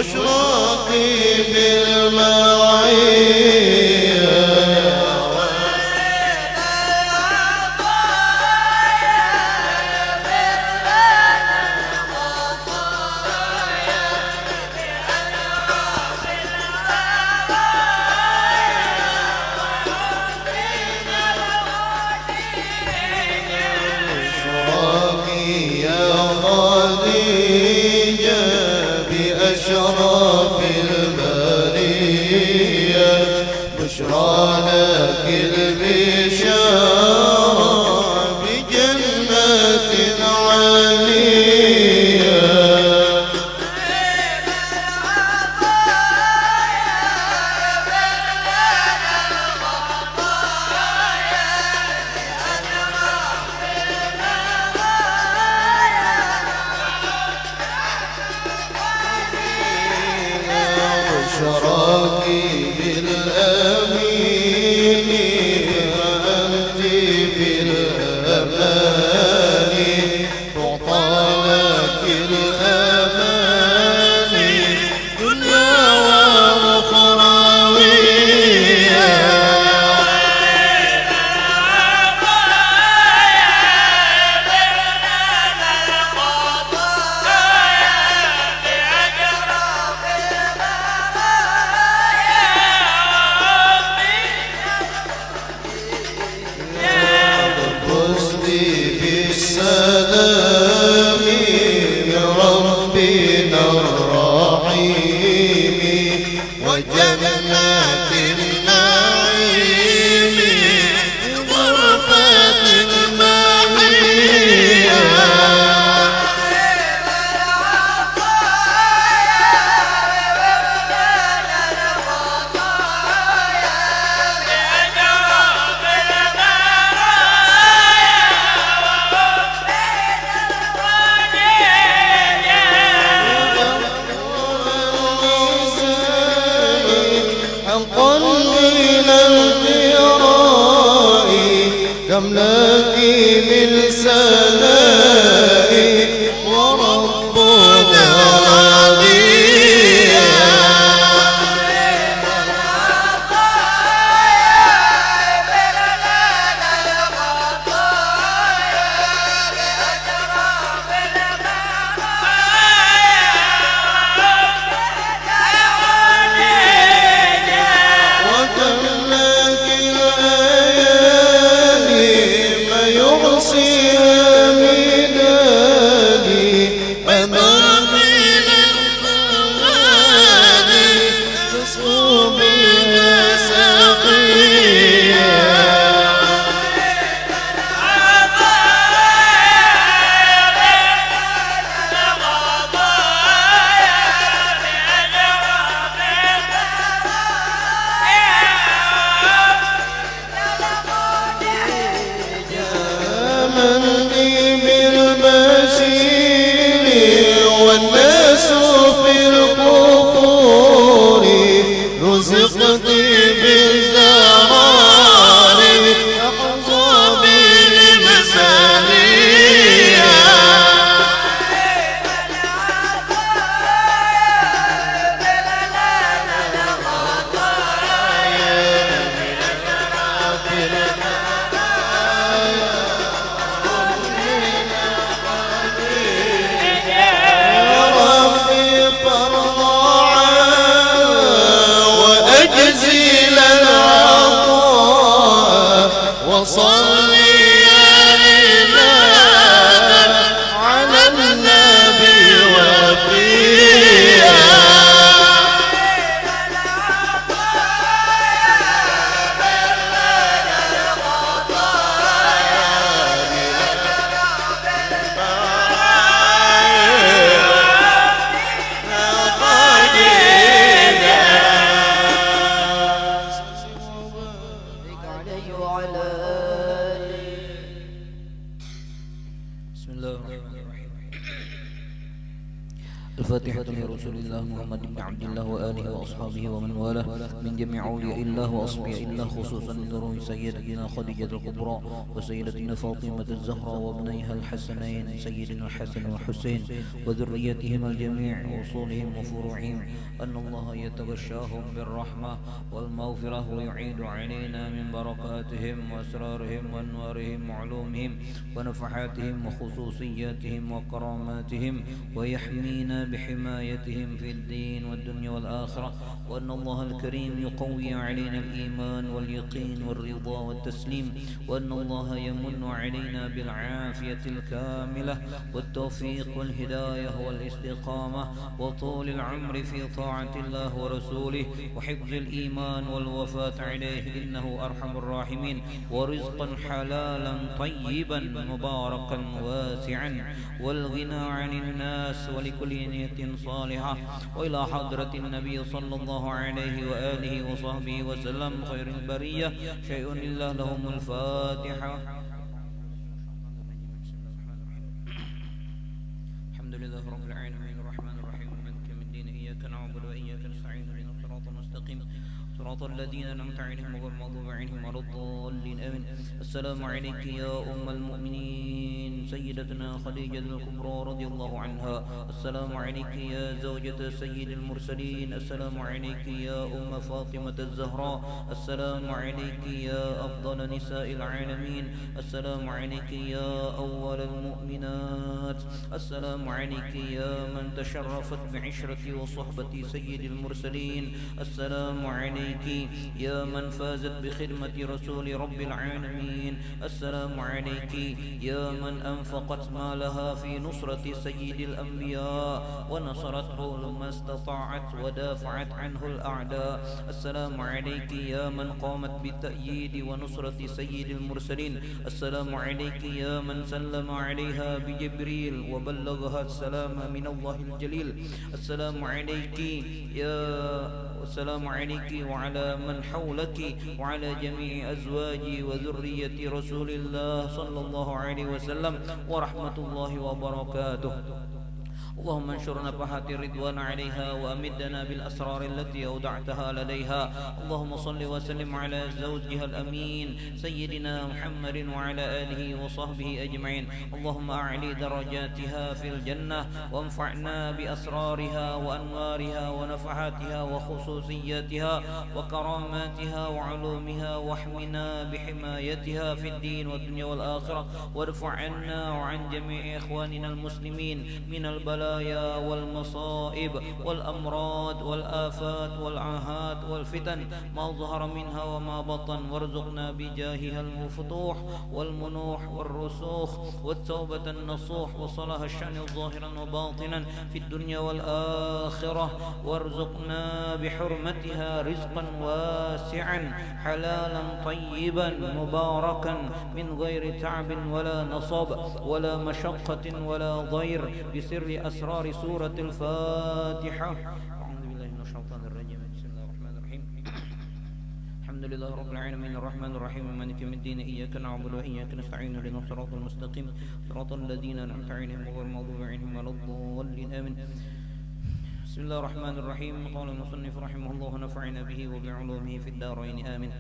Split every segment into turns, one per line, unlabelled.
بشراكي بالمعية أشرف البرية بشرى لك البشارة بجنة عالية بشراكي بالأمين وأنت في الأمان وطالك الأمان دنيا وأخروية
رسول الله محمد بن عبد الله وآله وأصحابه ومن والاه من جميع أولياء الله وأصفياء الله خصوصا لروح سيدتنا خديجة الكبرى وسيدتنا فاطمة الزهراء وابنيها الحسنين سيدنا الحسن والحسين وذريتهما الجميع وأصولهم وفروعهم أن الله يتغشاهم بالرحمة والمغفرة ويعيد علينا من بركاتهم وأسرارهم وأنوارهم وعلومهم ونفحاتهم وخصوصياتهم وكراماتهم ويحمينا بحمايتهم في الدين والدنيا والآخرة وأن الله الكريم يقوي علينا الإيمان واليقين والرضا والتسليم وأن الله يمن علينا بالعافية الكاملة والتوفيق والهداية والاستقامة وطول العمر في طاعة الله ورسوله وحفظ الإيمان والوفاة عليه إنه أرحم الراحمين ورزقا حلالا طيبا مباركا واسعا والغنى عن الناس ولكل نية صالحة وإلى حضرة النبي صلى الله عليه وآله وصحبه وسلم خير البرية شيء إلا لهم الفاتحة. الحمد لله رب العالمين الرحمن الرحيم مالك يوم الدين إياك نعبد وإياك نستعين اهدنا الصراط المستقيم صراط الذين أنعمت عليهم غير المغضوب عليهم ولا الضالين آمين. السلام عليك يا أم المؤمنين سيدتنا خديجة الكبرى رضي الله عنها. السلام عليك يا زوجة سيد المرسلين. السلام عليك يا أم فاطمة الزهراء. السلام عليك يا أفضل نساء العالمين. السلام عليك يا أول المؤمنات. السلام عليك يا من تشرفت بعشرة وصحبة سيد المرسلين. السلام عليك يا من فازت بخدمة رسول رب العالمين. السلام عليك يا من أنفقت مالها في نصرة سيد الأنبياء ونصرته ما استطاعت ودافعت عنه الأعداء. السلام عليك يا من قامت بالتأييد ونصرة سيد المرسلين. السلام عليك يا من سلم عليها بجبريل وبلغها السلام من الله الجليل. السلام عليك يا والسلام عليك وعلى من حولك وعلى جميع أزواج وذرية رسول الله صلى الله عليه وسلم ورحمة الله وبركاته. اللهم انشر نفحات الرضوان عليها وأمدنا بالأسرار التي أودعتها لديها. اللهم صل وسلم على زوجها الأمين سيدنا محمد وعلى آله وصحبه أجمعين. اللهم أعلي درجاتها في الجنة وانفعنا بأسرارها وأنوارها ونفحاتها وخصوصياتها وكراماتها وعلومها واحمنا بحمايتها في الدين والدنيا والآخرة وارفع عنا وعن جميع إخواننا المسلمين من البلاء والمصائب والأمراض والآفات والعاهات والفتن ما ظهر منها وما بطن وارزقنا بجاهها الفتوح والمنوح والرسوخ والتوبة النصوح وصلاح الشأن ظاهرا وباطنا في الدنيا والآخرة وارزقنا بحرمتها رزقا واسعا حلالا طيبا مباركا من غير تعب ولا نصب ولا مشقة ولا ضير بسر أسرار سورة الفاتحة. أعوذ بالله من الشيطان الرجيم. بسم الله الرحمن الرحيم. الحمد لله رب العالمين الرحمن الرحيم مالك يوم الدين إياك نعبد وإياك نستعين اهدنا الصراط المستقيم صراط الذين أنعمت عليهم غير المغضوب عليهم ولا الضالين آمين. بسم الله الرحمن الرحيم. قال المصنف رحمه الله نفعنا به وبعلومه في الدارين آمين.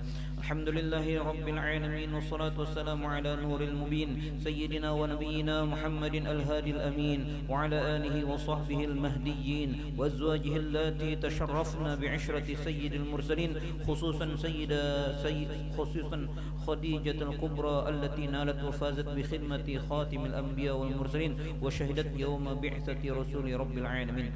الحمد لله رب العالمين والصلاة والسلام على نور المبين سيدنا ونبينا محمد الهادي الأمين وعلى آله وصحبه المهديين وأزواجه اللاتي تشرفنا بعشرة سيد المرسلين خصوصا خصوصا خديجة الكبرى التي نالت وفازت بخدمة خاتم الأنبياء والمرسلين وشهدت يوم بعثة رسول رب العالمين.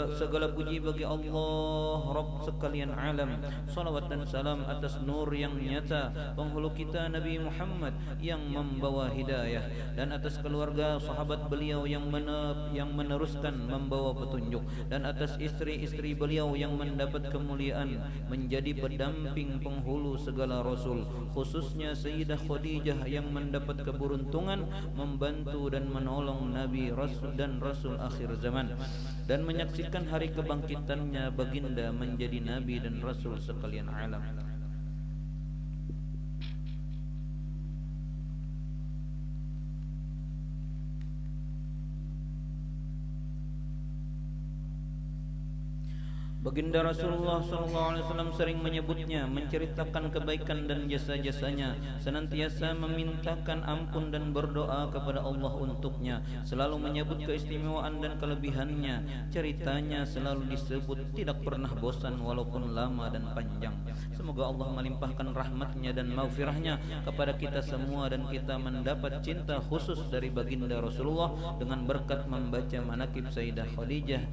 Segala puji bagi Allah Rabb sekalian alam. Salawat dan salam atas nur yang nyata penghulu kita Nabi Muhammad yang membawa hidayah dan atas keluarga sahabat beliau yang meneruskan membawa petunjuk dan atas istri-istri beliau yang mendapat kemuliaan menjadi pendamping penghulu segala rasul, khususnya Sayyidah Khadijah yang mendapat keberuntungan membantu dan menolong Nabi Rasul dan Rasul akhir zaman dan menyaksikan hari kebangkitannya baginda menjadi Nabi dan Rasul sekalian alam. Baginda Rasulullah SAW sering menyebutnya, menceritakan kebaikan dan jasa-jasanya, senantiasa memintakan ampun dan berdoa kepada Allah untuknya, selalu menyebut keistimewaan dan kelebihannya. Ceritanya selalu disebut, tidak pernah bosan walaupun lama dan panjang. Semoga Allah melimpahkan rahmatnya dan maghfirahnya kepada kita semua, dan kita mendapat cinta khusus dari Baginda Rasulullah dengan berkat membaca manaqib Sayyidah Khadijah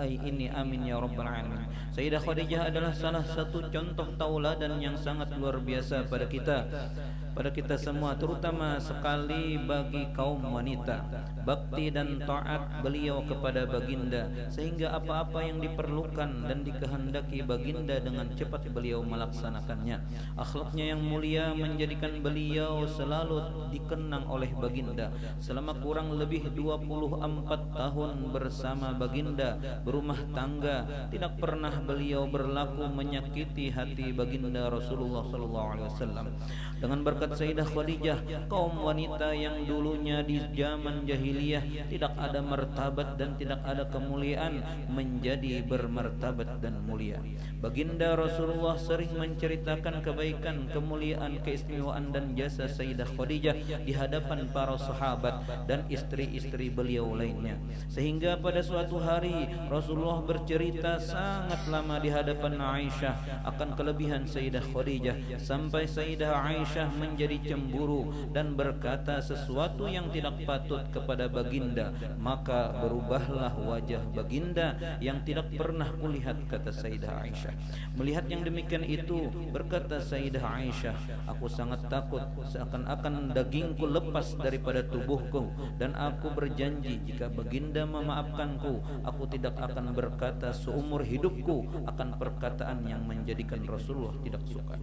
ini, amin ya rabbal alamin. Sayyidah Khadijah adalah salah satu contoh tauladan yang sangat luar biasa pada kita semua, terutama sekali bagi kaum wanita. Bakti dan taat beliau kepada baginda, sehingga apa-apa yang diperlukan dan dikehendaki baginda dengan cepat beliau melaksanakannya. Akhlaknya yang mulia menjadikan beliau selalu dikenang oleh baginda. Selama kurang lebih 24 tahun bersama baginda berumah tangga, tidak pernah beliau berlaku menyakiti hati baginda Rasulullah SAW. Dengan berkat Sayyidah Khadijah, kaum wanita yang dulunya di zaman jahiliyah tidak ada martabat dan tidak ada kemuliaan menjadi bermartabat dan mulia. Baginda Rasulullah sering menceritakan kebaikan, kemuliaan, keistimewaan dan jasa Sayyidah Khadijah di hadapan para sahabat dan istri-istri beliau lainnya, sehingga pada suatu hari Rasulullah bercerita sangat lama di hadapan Aisyah akan kelebihan Sayyidah Khadijah, sampai Sayyidah Aisyah menjadi cemburu dan berkata sesuatu yang tidak patut kepada baginda. Maka berubahlah wajah baginda yang tidak pernah kulihat, kata Sayyidah Aisyah. Melihat yang demikian itu, berkata Sayyidah Aisyah, aku sangat takut seakan-akan dagingku lepas daripada tubuhku, dan aku berjanji jika baginda memaafkanku, aku tidak akan berkata seumur hidupku akan perkataan yang menjadikan Rasulullah tidak suka.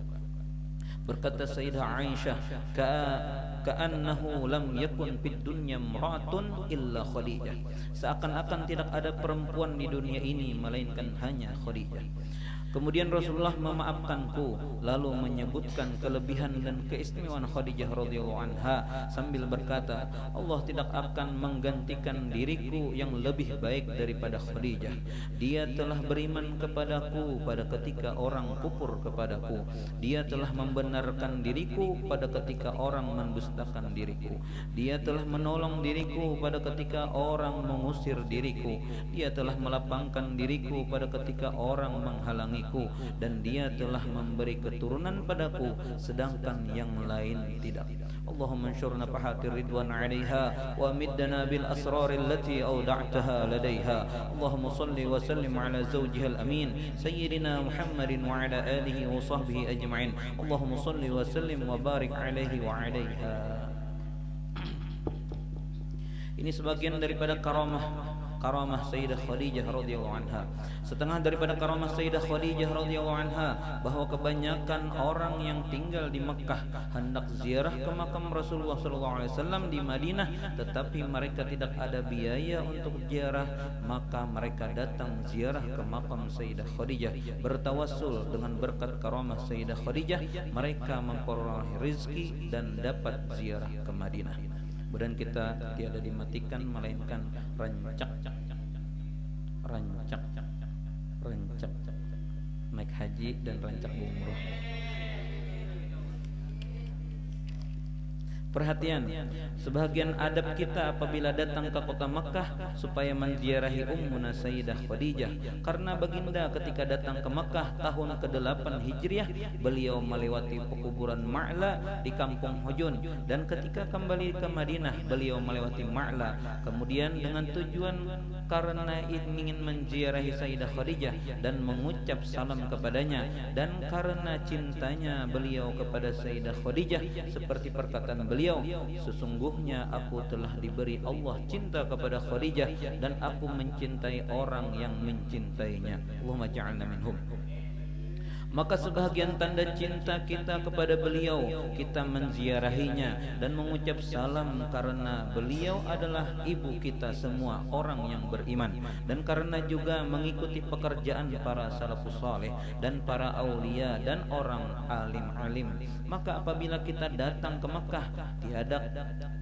Berkata Sayyidah Aisyah, ka'annahu lam yakun fid dunya imra'atun illa Khadijah. Seakan-akan tidak ada perempuan di dunia ini melainkan hanya Khadijah. Kemudian Rasulullah memaafkanku, lalu menyebutkan kelebihan dan keistimewaan Khadijah radhiyallahu anha sambil berkata, Allah tidak akan menggantikan diriku yang lebih baik daripada Khadijah. Dia telah beriman kepadaku pada ketika orang kufur kepadaku. Dia telah membenarkan diriku pada ketika orang mendustakan diriku. Dia telah menolong diriku pada ketika orang mengusir diriku. Dia telah melapangkan diriku pada ketika orang menghalangi, dan dia telah memberi keturunan padaku sedangkan yang lain tidak. Allahumma anshurna fahatir ridwan 'alaiha wa middana bil asrar allati awda'taha ladaiha. Allahumma salli wa sallim ala zawjiha al-amin sayyidina Muhammadin wa ala alihi wa sahbihi ajma'in. Allahumma salli wa sallim wa barik alaihi wa 'alaiha. Ini sebagian daripada karamah Sayyidah Khadijah radhiyallahu anha. Setengah daripada karamah Sayyidah Khadijah radhiyallahu anha bahwa kebanyakan orang yang tinggal di Mekah hendak ziarah ke makam Rasulullah SAW di Madinah, tetapi mereka tidak ada biaya untuk ziarah, maka mereka datang ziarah ke makam Sayyidah Khadijah. Bertawassul dengan berkat karamah Sayyidah Khadijah, mereka memperoleh rezeki dan dapat ziarah ke Madinah. Badan kita tiada dimatikan melainkan rancak naik haji dan rancak umroh. Perhatian, sebagian adab kita apabila datang ke kota Makkah supaya menziarahi Ummuna Sayyidah Khadijah, karena baginda ketika datang ke Makkah tahun ke-8 Hijriah, beliau melewati pekuburan Ma'la di kampung Hujun, dan ketika kembali ke Madinah beliau melewati Ma'la. Kemudian dengan tujuan karena ingin menziarahi Sayyidah Khadijah dan mengucap salam kepadanya, dan karena cintanya beliau kepada Sayyidah Khadijah, seperti perkataan beliau, sesungguhnya aku telah diberi Allah cinta kepada Khadijah dan aku mencintai orang yang mencintainya. Allahumma ja'alna minhum. Maka sebahagian tanda cinta kita kepada beliau, kita menziarahinya dan mengucap salam, karena beliau adalah ibu kita semua orang yang beriman, dan karena juga mengikuti pekerjaan para salafus saleh dan para aulia dan orang alim-alim. Maka apabila kita datang ke Mekah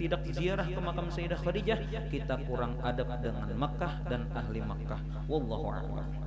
tidak ziarah ke makam Sayyidah Khadijah, kita kurang adab dengan Mekah dan ahli Mekah. Wallahu a'lam.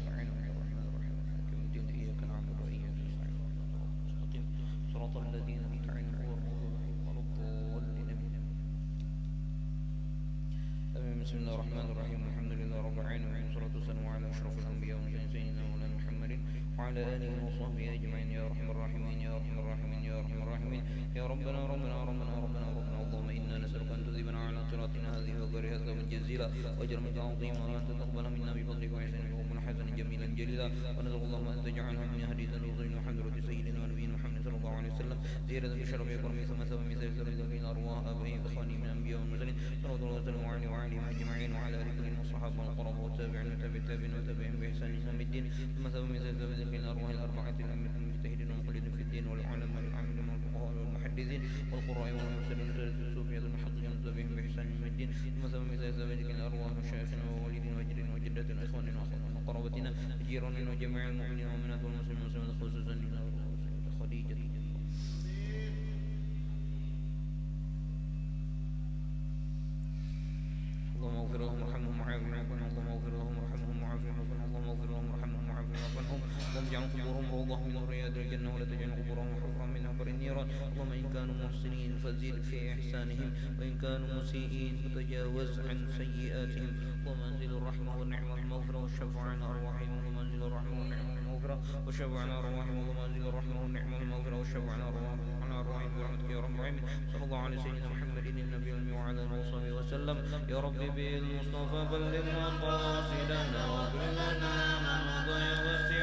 بسم الله الرحمن الرحيم الحمد لله رب العالمين والصلاة والسلام على أشرف الأنبياء والمرسلين سيدنا مولانا محمد وعلى آله وصحبه أجمعين يا أرحم الراحمين يا أرحم الراحمين يا أرحم الراحمين يا ربنا ربنا ربنا ربنا ربنا اللهم إنا نسألك أن تذيبنا على قراءتنا هذه وقرها ثوبا جزيلا وأجرا عظيما وأن تتقبل منا بفضلك وإحسانك وقنا حسنا جميلا جليلا ونسأل اللهم أن تجعلها من هدي الرسل وحضرة سيدنا ونبينا محمد صلى الله عليه وسلم زيادة بشرف وكرمه ثم ثوب مثل سرد من أرواح آبائهم وإخوانهم من الأنبياء والمرسلين صلى الله عليه وسلم عليه وعليهم أجمعين وعلى آل كل الصحابة والقرب والتابعين والتابعين وتابعين بإحسان إلى يوم الدين ثم ثوب مثل سرد من أرواح الأربعة الأئمة المجتهدين والمقلدين في الدين والعلماء العاملين والفقهاء والمحدثين والقراء والمرسلين وسادة الصوفية المحققين وتابعين بإحسان إلى يوم الدين ثم ثوب مثل سرد من أرواح مشايخنا ووالدين وجدين وجدات وإخواننا وأخواننا وقرابتنا وجيراننا وجميع المؤمنين والمؤمنات والمسلمين والمسلمات خصوصا خديجة اللهم اغفر لهم وارحمهم وعافهم واعف عنهم اللهم اغفر لهم وارحمهم وعافهم واعف عنهم اللهم اغفر لهم وارحمهم وعافهم واعف عنهم اللهم اجعل قبورهم روضة من رياض الجنة ولا تجعل قبورهم حفرا من حفر النيران اللهم إن كانوا محسنين فزد في إحسانهم وإن كانوا مسيئين فتجاوز عن سيئاتهم اللهم أنزل الرحمة والنعمة والمغفرة والشفاعة على أرواحهم اللهم أنزل الرحمة والنعمة والمغفرة والشفاعة على أرواحهم اللهم أنزل الرحمة والنعمة والمغفرة والشفاعة على أرواحهم برحمتك يا رب العالمين صلى الله على سيدنا محمد النبي الأمي وعلى آله وصحبه وسلم يا رب بالمصطفى بلغ مقاصدنا واغفر لنا ما مضى وسع